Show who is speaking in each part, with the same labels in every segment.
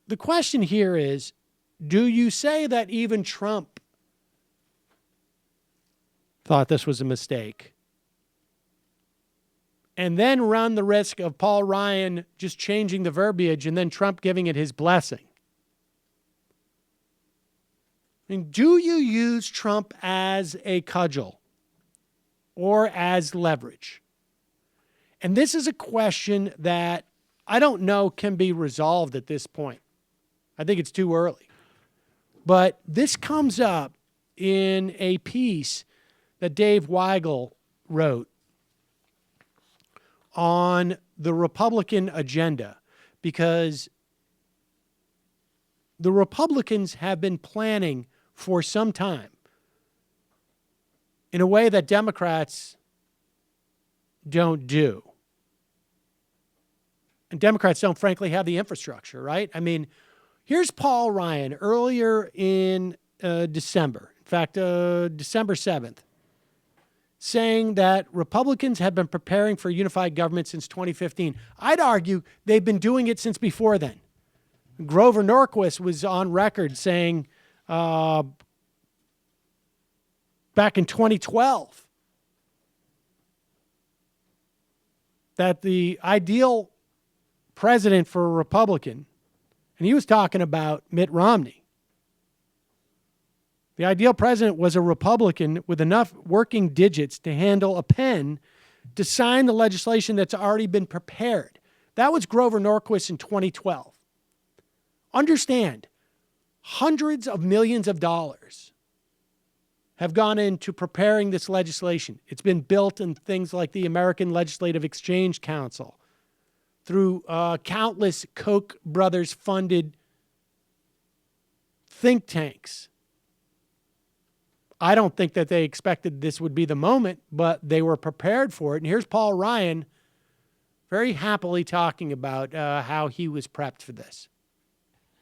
Speaker 1: the question here is, do you say that even Trump thought this was a mistake, and then run the risk of Paul Ryan just changing the verbiage and then Trump giving it his blessing? I mean, do you use Trump as a cudgel or as leverage? And this is a question that I don't know can be resolved at this point. I think it's too early. But this comes up in a piece that Dave Weigel wrote on the Republican agenda, because the Republicans have been planning for some time in a way that Democrats don't do. And Democrats don't, frankly, have the infrastructure, right? I mean, here's Paul Ryan earlier in December, in fact, December 7th, saying that Republicans have been preparing for unified government since 2015. I'd argue they've been doing it since before then. Grover Norquist was on record saying back in 2012 that the ideal president for a Republican, and he was talking about Mitt Romney, the ideal president was a Republican with enough working digits to handle a pen to sign the legislation that's already been prepared. That was Grover Norquist in 2012. Understand, hundreds of millions of dollars have gone into preparing this legislation. It's been built in things like the American Legislative Exchange Council, through countless Koch brothers funded think tanks. I don't think that they expected this would be the moment, but they were prepared for it. And here's Paul Ryan very happily talking about how he was prepped for this.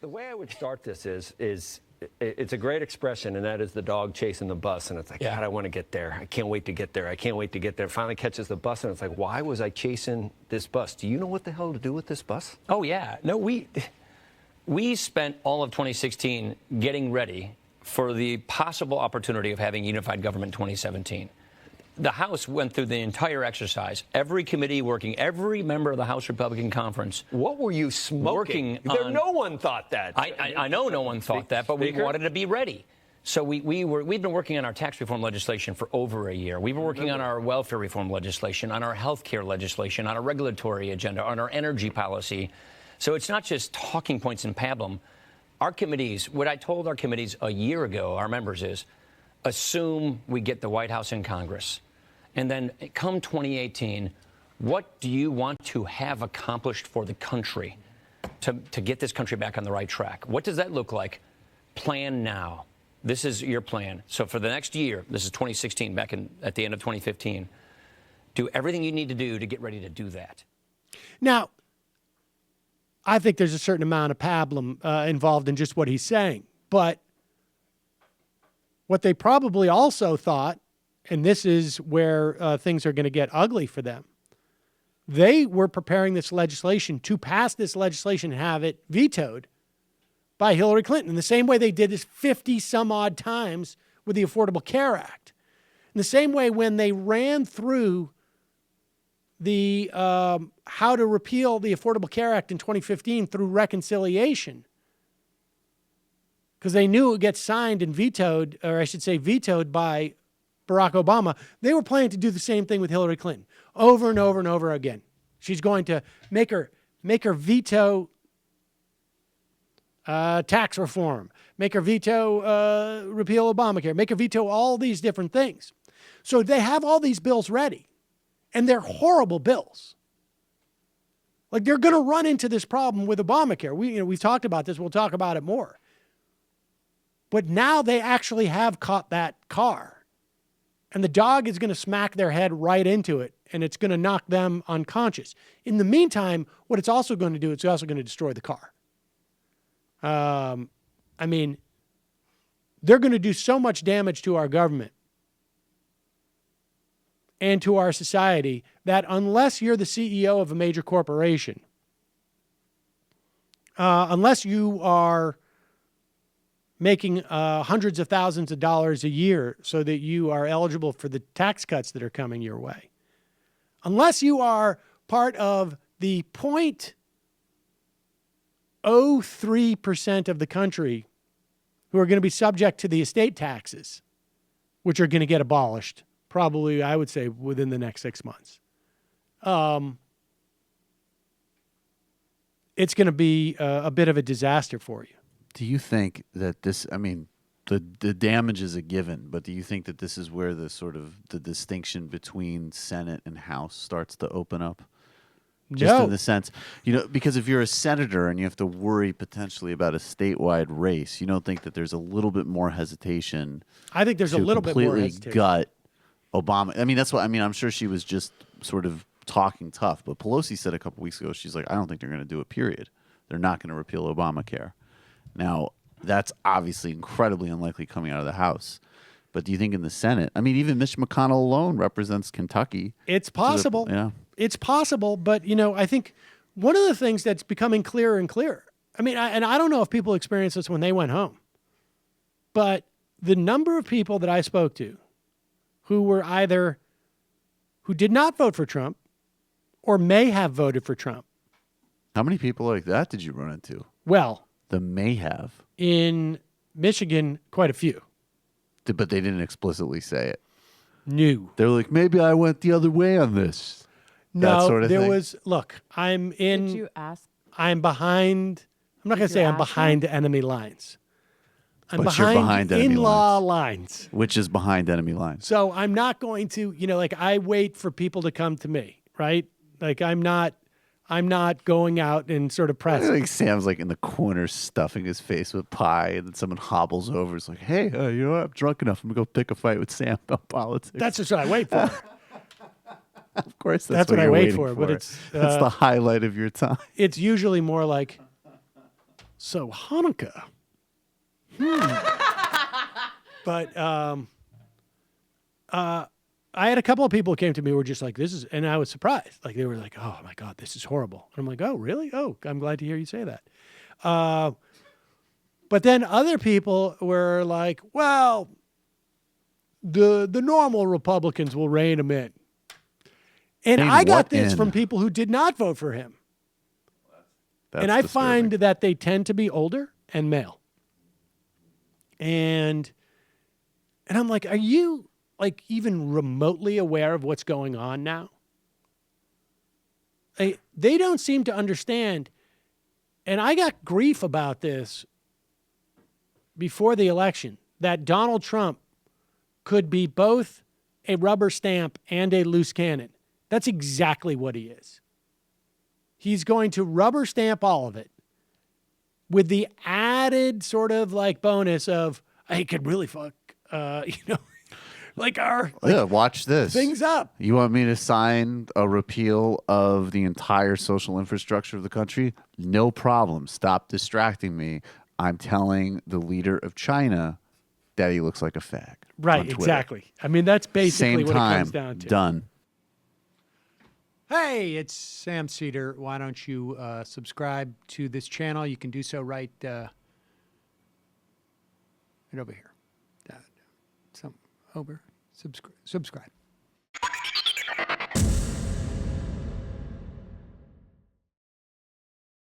Speaker 2: The way I would start this is it's a great expression, and that is the dog chasing the bus. And it's like, God, I want to get there. I can't wait to get there. I can't wait to get there. Finally catches the bus, and it's like, why was I chasing this bus? Do you know what the hell to do with this bus?
Speaker 3: Oh, yeah. No, we spent all of 2016 getting ready for the possible opportunity of having unified government in 2017. The House went through the entire exercise, every committee working, every member of the House Republican Conference.
Speaker 2: What were you smoking? No one thought that.
Speaker 3: I know no one thought that, but we wanted to be ready. So we've been working on our tax reform legislation for over a year. We've been working on our welfare reform legislation, on our health care legislation, on our regulatory agenda, on our energy policy. So it's not just talking points in pablum. Our committees, what I told our committees a year ago, our members, is assume we get the White House and Congress. And then come 2018, what do you want to have accomplished for the country to get this country back on the right track? What does that look like? Plan now. This is your plan. So for the next year, this is 2016, at the end of 2015, do everything you need to do to get ready to do that.
Speaker 1: Now, I think there's a certain amount of pablum involved in just what he's saying. But what they probably also thought, and this is where things are going to get ugly for them, they were preparing this legislation to pass this legislation and have it vetoed by Hillary Clinton in the same way they did this 50 some odd times with the Affordable Care Act. In the same way when they ran through the how to repeal the Affordable Care Act in 2015 through reconciliation, because they knew it would get signed and vetoed, or I should say vetoed by Barack Obama. They were planning to do the same thing with Hillary Clinton over and over and over again. She's going to make her veto tax reform, make her veto repeal Obamacare, make her veto all these different things. So they have all these bills ready, and they're horrible bills. Like, they're going to run into this problem with Obamacare. We've talked about this. We'll talk about it more. But now they actually have caught that car. And the dog is going to smack their head right into it, and it's going to knock them unconscious. In the meantime, what it's also going to do, it's also going to destroy the car. I mean, they're going to do so much damage to our government and to our society that unless you're the CEO of a major corporation, unless you are making hundreds of thousands of dollars a year so that you are eligible for the tax cuts that are coming your way. Unless you are part of the 0.03% of the country who are going to be subject to the estate taxes, which are going to get abolished, probably, I would say, within the next 6 months. It's going to be a bit of a disaster for you.
Speaker 4: Do you think that this, I mean, the damage is a given, but do you think that this is where the sort of the distinction between Senate and House starts to open up? Just in the sense, because if you're a senator and you have to worry potentially about a statewide race, you don't think that there's a little bit more hesitation?
Speaker 1: I think there's a little bit more hesitation.
Speaker 4: Gut Obama. I mean, that's what I mean. I'm sure she was just sort of talking tough, but Pelosi said a couple weeks ago, she's like, I don't think they're going to do it, period. They're not going to repeal Obamacare. Now, that's obviously incredibly unlikely coming out of the House. But do you think in the Senate, I mean, even Mitch McConnell alone represents Kentucky.
Speaker 1: It's possible.
Speaker 4: Yeah.
Speaker 1: It's possible. But, I think one of the things that's becoming clearer and clearer, I mean, I don't know if people experienced this when they went home, but the number of people that I spoke to who did not vote for Trump or may have voted for Trump.
Speaker 4: How many people like that did you run into?
Speaker 1: Well,
Speaker 4: the may have.
Speaker 1: In Michigan, quite a few.
Speaker 4: But they didn't explicitly say it.
Speaker 1: No.
Speaker 4: They're like, maybe I went the other way on this.
Speaker 1: No,
Speaker 4: that sort of
Speaker 1: there
Speaker 4: thing.
Speaker 1: was, look,
Speaker 5: Did you ask?
Speaker 1: I'm behind, I'm not going to say I'm behind enemy lines. I'm
Speaker 4: But you're behind enemy
Speaker 1: in-law
Speaker 4: lines.
Speaker 1: lines.
Speaker 4: Which is behind enemy lines.
Speaker 1: So I'm not going to, I wait for people to come to me, right? Like I'm not going out and sort of
Speaker 4: I
Speaker 1: pressing.
Speaker 4: think Sam's like in the corner stuffing his face with pie, and then someone hobbles over. It's like, hey, you know what? I'm drunk enough. I'm going to go pick a fight with Sam about politics.
Speaker 1: That's just what I wait for.
Speaker 4: Of course,
Speaker 1: that's what I
Speaker 4: you're
Speaker 1: wait
Speaker 4: waiting
Speaker 1: for. But it's
Speaker 4: that's the highlight of your time.
Speaker 1: It's usually more like, so Hanukkah. But I had a couple of people who came to me who were just like, this is, and I was surprised. Like they were like, oh my God, this is horrible. And I'm like, oh, really? Oh, I'm glad to hear you say that. But then other people were like, well, the normal Republicans will rein him in. And I got this from people who did not vote for him. And I find that they tend to be older and male. And I'm like, are you like even remotely aware of what's going on now? They don't seem to understand. And I got grief about this before the election, that Donald Trump could be both a rubber stamp and a loose cannon. That's exactly what he is. He's going to rubber stamp all of it with the added sort of like bonus of, I could really fuck, like our
Speaker 4: watch this
Speaker 1: things up.
Speaker 4: You want me to sign a repeal of the entire social infrastructure of the country? No problem. Stop distracting me. I'm telling the leader of China that he looks like a fag.
Speaker 1: Right, exactly. I mean, that's basically what it comes down to.
Speaker 4: Done.
Speaker 1: Hey, it's Sam Seder. Why don't you subscribe to this channel? You can do so right over here. Subscribe.